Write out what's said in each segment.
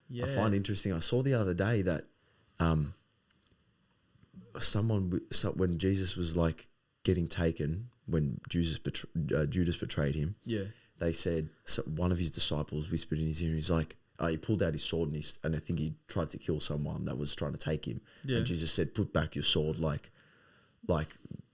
Yeah. I find interesting. I saw the other day that when Jesus was like getting taken, when Judas betrayed him, Yeah. they said, one of his disciples whispered in his ear, he's like, he pulled out his sword and I think he tried to kill someone that was trying to take him. Yeah. And Jesus said, put back your sword, like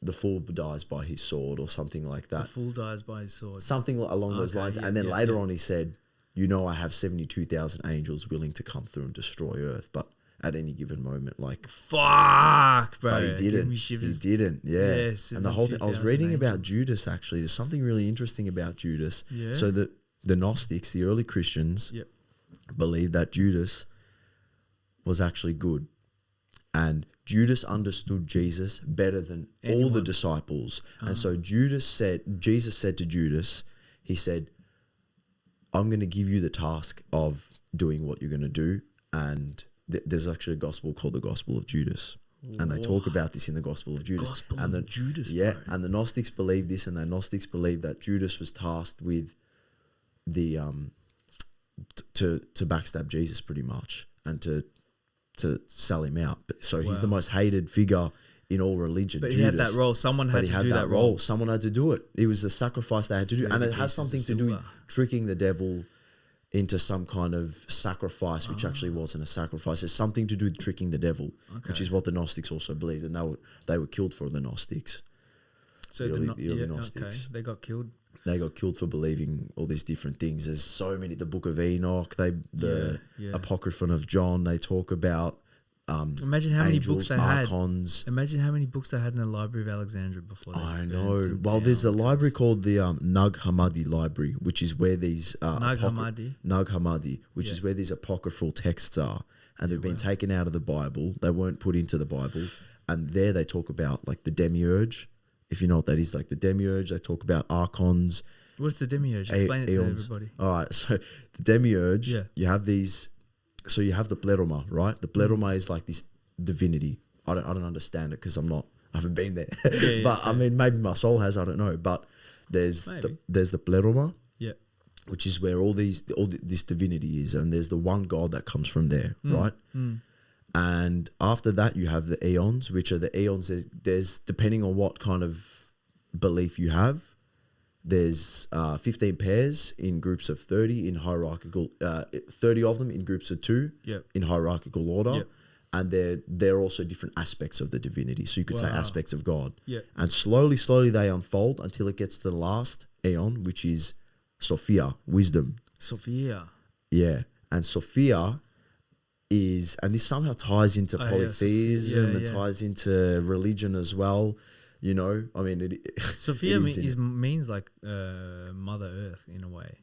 the fool dies by his sword or something like that. The fool dies by his sword. Something along those lines. Yeah, and then later on he said, I have 72,000 angels willing to come through and destroy earth, but at any given moment, like... Fuck, bro. But he didn't. He didn't, yeah. Yes, and the whole thing... I was reading about Judas, actually. There's something really interesting about Judas. Yeah. So the Gnostics, the early Christians, Yep. believed that Judas was actually good. And Judas understood Jesus better than all the disciples. And so Jesus said to Judas, he said, I'm going to give you the task of doing what you're going to do. And there's actually a gospel called the Gospel of Judas. And they talk about this in the Gospel of Judas. Judas, yeah, bro. and the Gnostics believe this, and the Gnostics believe that Judas was tasked with the to backstab Jesus pretty much, and to sell him out. So he's the most hated figure in all religion. But Judas. he had that role. Someone had to do that role. Someone had to do it. It was the sacrifice they had to do. And it has something to do with tricking the devil into some kind of sacrifice, which actually wasn't a sacrifice. It's something to do with tricking the devil, which is what the Gnostics also believed. And they were killed for the Gnostics. So the early Gnostics. Okay. They got killed. They got killed for believing all these different things. There's so many. The Book of Enoch, the Apocryphon of John. They talk about imagine how many books they archons. had. Imagine how many books they had in the Library of Alexandria before. I know. Well, there's a library called the Nag Hammadi Library, which is where these Nag Hammadi, which is where these apocryphal texts are, and they've been taken out of the Bible. They weren't put into the Bible, and there they talk about like the demiurge. If you know what that is, like the demiurge, they talk about archons. What's the demiurge? Explain it to everybody. All right, so the demiurge, you have these. So you have the pleroma, right? The pleroma is like this divinity. I don't understand it because I haven't been there. But I mean, maybe my soul has. I don't know. But there's the pleroma, which is where all this divinity is, and there's the one God that comes from there, right? And after that, you have the eons, which are the eons. There's depending on what kind of belief you have. There's 15 pairs in groups of 30 in hierarchical, 30 of them in groups of 2 in hierarchical order. And they're also different aspects of the divinity. So you could say aspects of God. And slowly they unfold until it gets to the last eon, which is Sophia, wisdom. Sophia. Yeah. And Sophia is, and this somehow ties into polytheism and ties into religion as well. You know, I mean, Sophia means like Mother Earth in a way.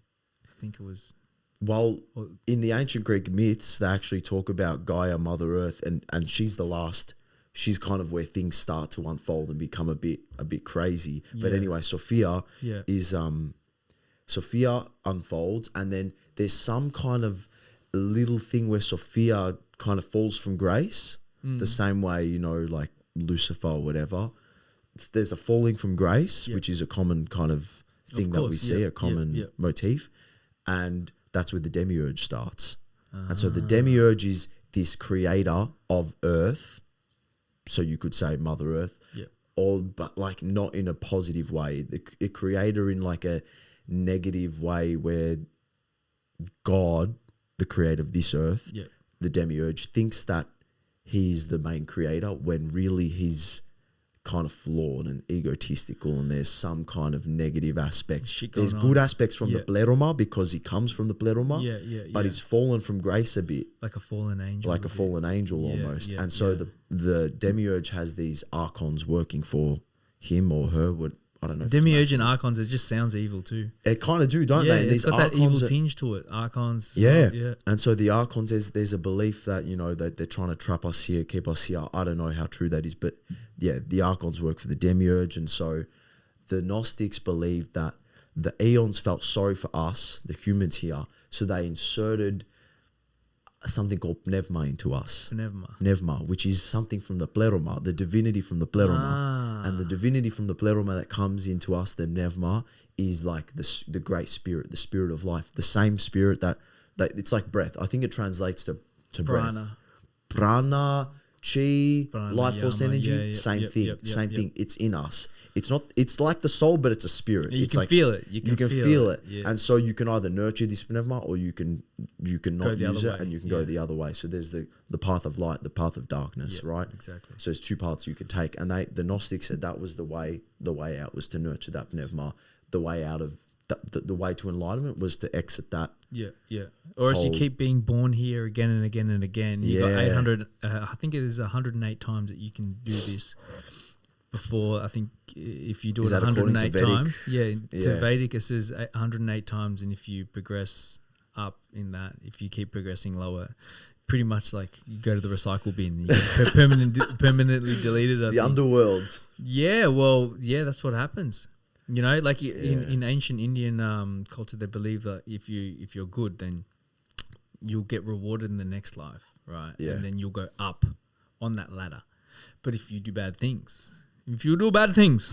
I think it was. Well, in the ancient Greek myths, they actually talk about Gaia, Mother Earth, and she's the last. She's kind of where things start to unfold and become a bit crazy. But anyway, Sophia is Sophia unfolds, and then there's some kind of little thing where Sophia kind of falls from grace, the same way, you know, like Lucifer or whatever. There's a falling from grace, which is a common kind of thing that we see, a common motif. And that's where the demiurge starts. And so the demiurge is this creator of earth. So you could say Mother Earth, but like not in a positive way. The creator in like a negative way where God, the creator of this earth, the demiurge, thinks that he's the main creator when really he's kind of flawed and egotistical, and there's some kind of negative aspects. There's good aspects from the pleroma because he comes from the pleroma, but he's fallen from grace a bit. Like a fallen angel. Like a fallen angel almost. And so the demiurge has these archons working for him or her. I don't know. Demiurge and archons, it just sounds evil too. It kind of do, don't they? And it's got that evil tinge to it. Archons. Yeah. And so the archons, there's a belief that, you know, that they're trying to trap us here, keep us here. I don't know how true that is, but yeah, the archons work for the demiurge. And so the Gnostics believed that the eons felt sorry for us, the humans here, so they inserted something called pneuma into us. Pneuma, which is something from the pleroma, the divinity from the pleroma. And the divinity from the pleroma that comes into us, the pneuma, is like the great spirit, the spirit of life, the same spirit that it's like breath. I think it translates to breath. Prana. Prana, chi, Prana, life force yama, energy, yeah, same thing. yep, Same thing. It's in us. It's not. It's like the soul, but it's a spirit. You it's can like feel it. You can feel it. Yeah. And so you can either nurture this pneuma or you can not the use other it, way, and you can go the other way. So there's the path of light, the path of darkness, right? Exactly. So there's two paths you could take, and the Gnostics said that was the way out was to nurture that pneuma. The way out of the way to enlightenment was to exit that. Yeah. Or else you keep being born here again and again and again. You got 800. I think it is 108 times that you can do this. Before, I think if you do it 108 times, to Vedic it says 108 times, and if you progress up in that, if you keep progressing lower, pretty much like you go to the recycle bin, you get permanently deleted. I think. Underworld. Yeah, well, yeah, that's what happens. You know, like in ancient Indian culture, they believe that if you're good, then you'll get rewarded in the next life, right? Yeah. And then you'll go up on that ladder. But if you do bad things. If you do bad things,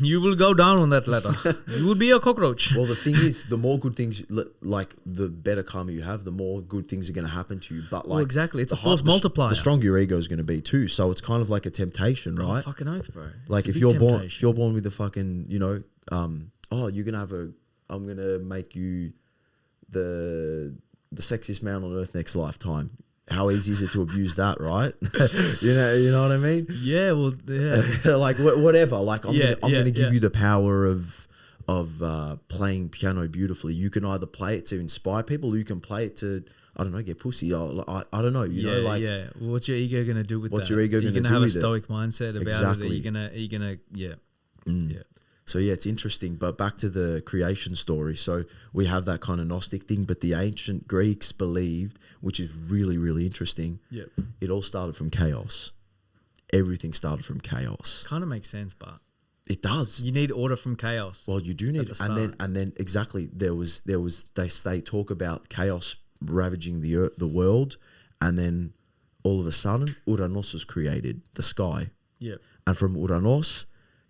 you will go down on that ladder. You will be a cockroach. Well, the thing is, the more good things, like the better karma you have, the more good things are going to happen to you. But like, exactly, it's a force multiplier. The stronger your ego is going to be too. So it's kind of like a temptation, right? Fucking oath, bro. Like if you're born with a fucking, you're gonna have I'm gonna make you the sexiest man on earth next lifetime. How easy is it to abuse that, right? you know what I mean? Yeah, well, yeah. Like whatever. Like I'm gonna give you the power of playing piano beautifully. You can either play it to inspire people, or you can play it to, I don't know, get pussy. I don't know. You know, like what's your ego gonna do with that? What's your ego gonna do? You're gonna have a stoic mindset about it. Are you gonna yeah. So yeah, it's interesting. But back to the creation story. So we have that kind of Gnostic thing, but the ancient Greeks believed, which is really, really interesting. Yep. It all started from chaos. Everything started from chaos. Kind of makes sense, but it does. You need order from chaos. Well, you do need, and then exactly there was they talk about chaos ravaging the earth, the world, and then all of a sudden Uranos was created, the sky. Yep. And from Uranos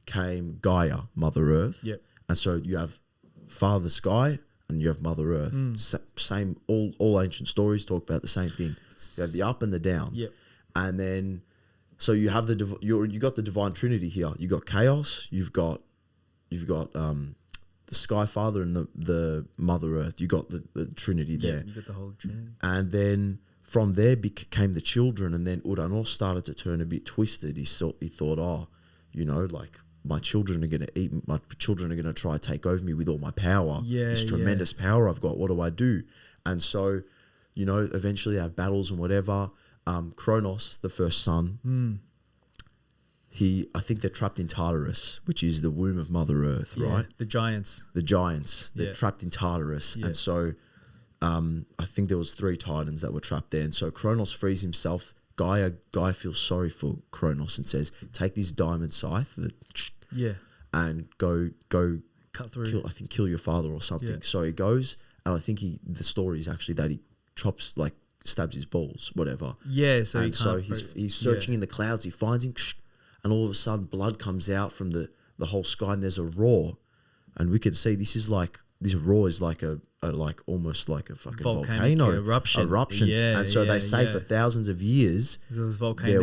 came Gaia, Mother Earth. Yep. And so you have Father Sky and you have Mother Earth. Same, all ancient stories talk about the same thing. You have the up and the down. Yep. And then, so you have you got the divine trinity here. You got chaos. You've got the Sky Father and the Mother Earth. You got the Trinity there. You got the whole Trinity. And then from there came the children, and then Uranos started to turn a bit twisted. He thought, like, my children are going to eat. My children are going to try to take over me with all my power. Yeah, this tremendous power I've got. What do I do? And so, eventually they have battles and whatever. Kronos, the first son, I think they're trapped in Tartarus, which is the womb of Mother Earth, right? The giants. They're trapped in Tartarus, and so I think there was 3 titans that were trapped there. And so Kronos frees himself. Gaia feels sorry for Kronos and says, "Take this diamond scythe, and go cut through. Kill your father or something." Yeah. So he goes, and I think the story is actually that he stabs his balls, whatever. Yeah, so he's searching in the clouds. He finds him, and all of a sudden, blood comes out from the whole sky, and there's a roar, and we can see this roar is like almost like a fucking volcano eruption. Yeah, and so they say for thousands of years there was volcanic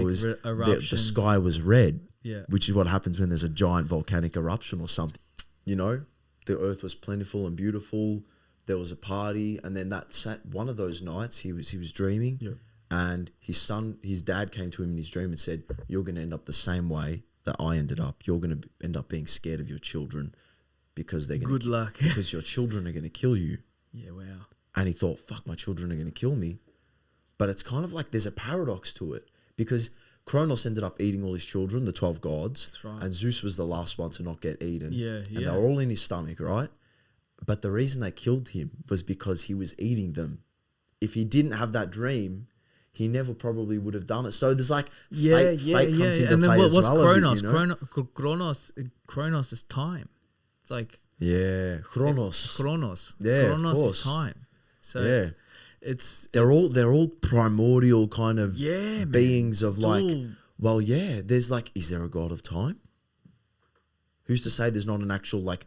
eruptions. The sky was red. Yeah, which is what happens when there's a giant volcanic eruption or something. The earth was plentiful and beautiful. There was a party, and then one of those nights he was dreaming, and his dad came to him in his dream and said, "You're going to end up the same way that I ended up. You're going to end up being scared of your children because they're going luck because your children are going to kill you." Yeah, wow. And he thought, "Fuck, my children are going to kill me." But it's kind of like there's a paradox to it, because Kronos ended up eating all his children, the 12 gods. That's right. And Zeus was the last one to not get eaten. Yeah. And they were all in his stomach, right? But the reason they killed him was because he was eating them. If he didn't have that dream, he never probably would have done it. So there's like fate comes into and then play what's as well. Kronos? Kronos is time. It's like Kronos. Kronos is time. So they're all primordial kind of beings of there's like, is there a god of time? Who's to say there's not an actual like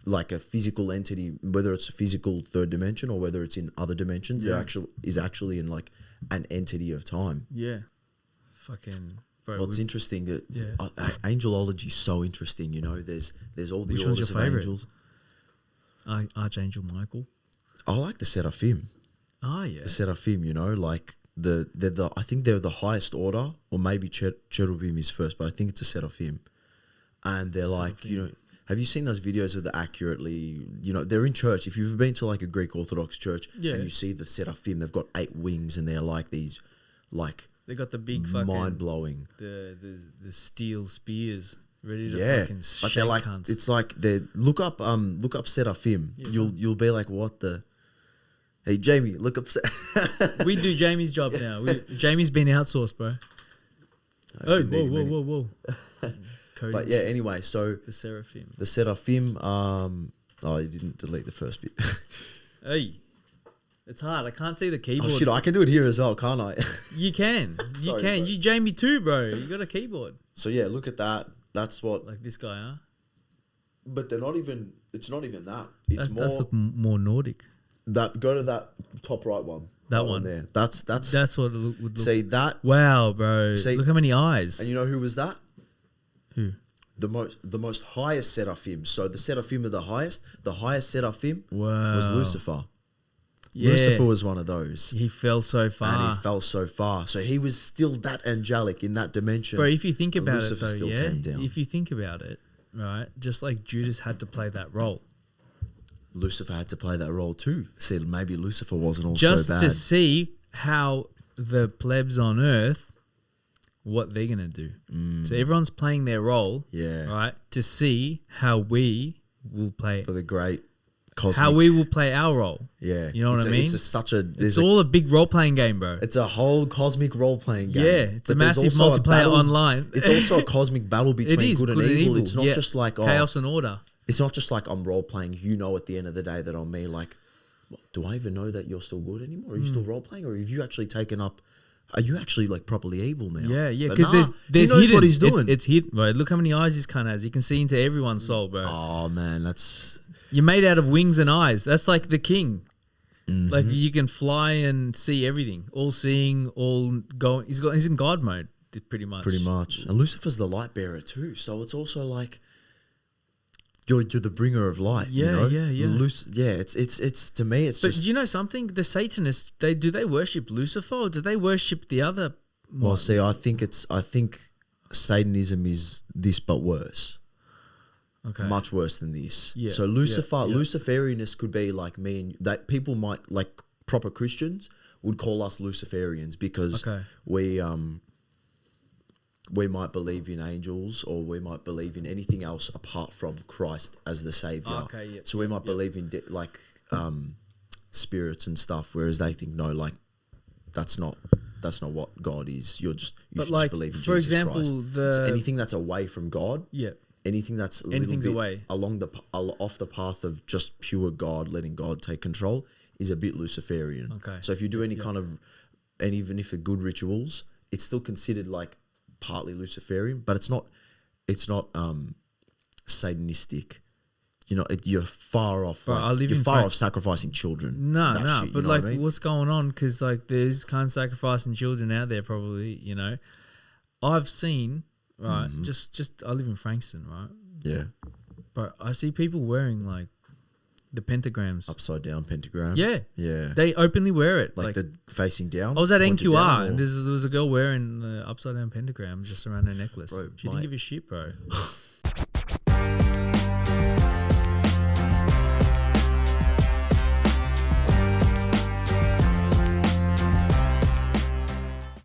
like a physical entity, whether it's a physical third dimension or whether it's in other dimensions, there is actually in like an entity of time. Yeah. Fucking. Bro, well, it's interesting that angelology is so interesting. You know, there's all the Which orders one's of your favorite? angels. Archangel Michael. I like the Seraphim. Oh yeah. The Seraphim, you know, like I think they're the highest order, or maybe cherubim is first, but I think it's a Seraphim. And they're like, you know, have you seen those videos of the accurately, you know, they're in church. If you've been to like a Greek Orthodox church and you see the Seraphim, they've got 8 wings and they're like these, like, they got the big fucking mind blowing, the steel spears ready to fucking but shake they're like, cunts. it's like they look up Seraphim. You'll be like, what the. Hey Jamie, look up. We do Jamie's job now. Jamie's been outsourced, bro. Oh, whoa. But yeah, anyway, so the Seraphim. Oh, you didn't delete the first bit. Hey, it's hard. I can't see the keyboard. Oh shit, I can do it here as well, can't I? You can. Sorry, you can. bro. You Jamie too, bro. You got a keyboard. So yeah, look at that. That's what. Like this guy, huh? But they're not even. It's not even that. It's that's more Nordic. That go to that top right one. That one there. That's what it would look. See that? Wow, bro. See, look how many eyes. And you know who was that? Who? The most highest Seraphim. So the Seraphim are the highest. The highest Seraphim was Lucifer. Yeah. Lucifer was one of those. He fell so far. And he fell so far. So he was still that angelic in that dimension. Bro, if you think about Lucifer it though, still came down. if you think about it, right, just like Judas had to play that role. Lucifer had to play that role too. Said maybe Lucifer wasn't all just so bad. to see how the plebs on earth, what they're gonna do. So everyone's playing their role, right, to see how we will play for the great cosmic. How we will play our role. Yeah, you know what I mean. It's all a big role playing game, bro. It's a whole cosmic role playing game. Yeah, it's a massive multiplayer online. It's also a cosmic battle between good and evil. It's not just like chaos and order. It's not just like I'm role playing. You know, at the end of the day, that I'm me. Like, do I even know that you're still good anymore? Are you still role playing, or have you actually taken up? Are you actually like properly evil now? Yeah, because there's he knows hidden. What he's doing. It's hidden, bro. Look how many eyes this cunt has. You can see into everyone's soul, bro. Oh man, that's you're made out of wings and eyes. That's like the king. Like you can fly and see everything, all seeing, all going. He's in God mode, pretty much. Pretty much. And Lucifer's the light bearer too, so it's also like. You're the bringer of light. Yeah, you know? It's to me. It's but just. You know something? The Satanists, do they worship Lucifer or do they worship the other? Well, see, I think Satanism is this, but worse. Okay, much worse than this. Yeah. So Luciferianists could be like me, and that people might like proper Christians would call us Luciferians because we might believe in angels, or we might believe in anything else apart from Christ as the Savior. So we might believe in spirits and stuff, whereas they think no, like that's not what God is. You just believe in Jesus for example, Christ. So anything that's away from God, anything that's a little bit away off the path of just pure God, letting God take control, is a bit Luciferian. Okay. So if you do any kind of, and even if they're good rituals, it's still considered like partly Luciferian, but it's not Satanistic. You know, you're far off. You're far off sacrificing children. No, shit, but like, what I mean? What's going on? Because like, there's kind of sacrificing children out there. Probably, you know, I've seen just I live in Frankston, right? Yeah, but I see people wearing like the pentagrams, upside down pentagram. Yeah, they openly wear it, like the facing down. I was at NQR and there was a girl wearing the upside down pentagram just around her necklace. Bro, she didn't give a shit, bro.